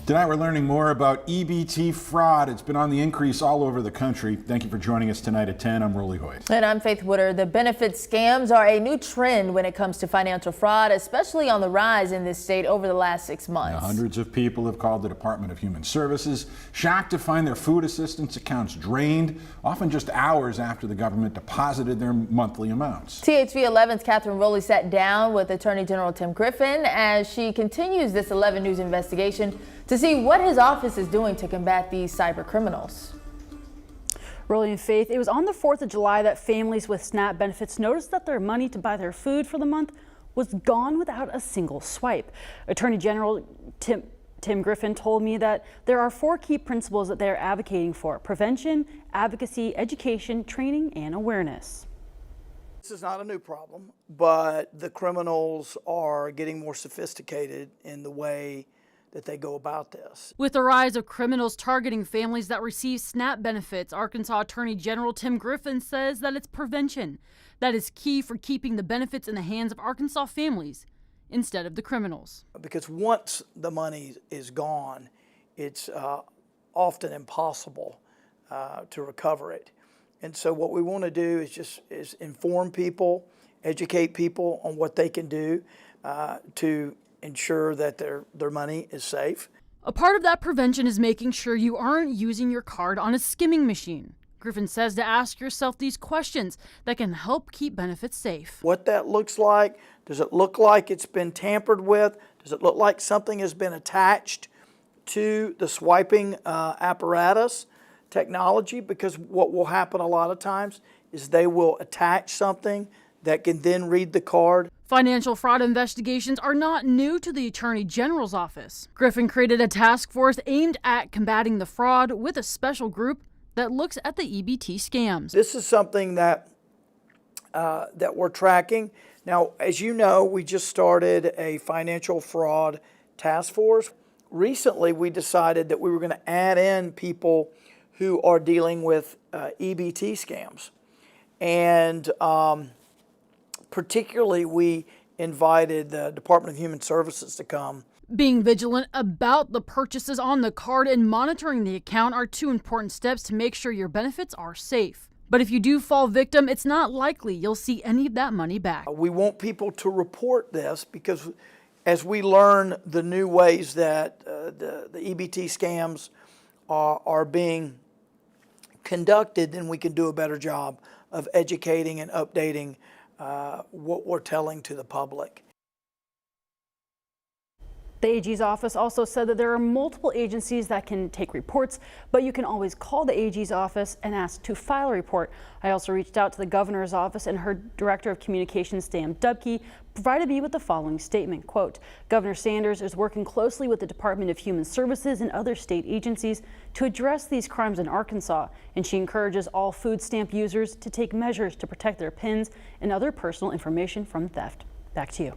Tonight we're learning more about EBT fraud. It's been on the increase all over the country. Thank you for joining us tonight at 10. I'm Rolly Hoyt. And I'm Faith Wooder. The benefit scams are a new trend when it comes to financial fraud, especially on the rise in this state over the last 6 months. Now, hundreds of people have called the Department of Human Services, shocked to find their food assistance accounts drained, often just hours after the government deposited their monthly amounts. THV 11's Catherine Rowley sat down with Attorney General Tim Griffin as she continues this 11 News investigation to see what his office is doing to combat these cyber criminals. Rolly and Faith, it was on the 4th of July that families with SNAP benefits noticed that their money to buy their food for the month was gone without a single swipe. Attorney General Tim Griffin told me that there are 4 key principles that they are advocating for: prevention, advocacy, education, training, and awareness. This is not a new problem, but the criminals are getting more sophisticated in the way that they go about this. With the rise of criminals targeting families that receive SNAP benefits, Arkansas Attorney General Tim Griffin says that it's prevention that is key for keeping the benefits in the hands of Arkansas families instead of the criminals. Because once the money is gone, it's often impossible to recover it. And so what we want to do is inform people, educate people on what they can do to ensure that their money is safe. A part of that prevention is making sure you aren't using your card on a skimming machine. Griffin says to ask yourself these questions that can help keep benefits safe. What that looks like, does it look like it's been tampered with? Does it look like something has been attached to the swiping apparatus technology? Because what will happen a lot of times is they will attach something that can then read the card. Financial fraud investigations are not new to the Attorney General's office. Griffin created a task force aimed at combating the fraud with a special group that looks at the EBT scams. This is something that we're tracking. Now, as you know, we just started a financial fraud task force. Recently, we decided that we were going to add in people who are dealing with EBT scams. And particularly, we invited the Department of Human Services to come. Being vigilant about the purchases on the card and monitoring the account are 2 important steps to make sure your benefits are safe. But if you do fall victim, it's not likely you'll see any of that money back. We want people to report this because as we learn the new ways that the EBT scams are being conducted, then we can do a better job of educating and updating what we're telling to the public. The AG's office also said that there are multiple agencies that can take reports, but you can always call the AG's office and ask to file a report. I also reached out to the governor's office, and her director of communications, Stan Dubke, provided me with the following statement, quote, "Governor Sanders is working closely with the Department of Human Services and other state agencies to address these crimes in Arkansas, and she encourages all food stamp users to take measures to protect their PINs and other personal information from theft." Back to you.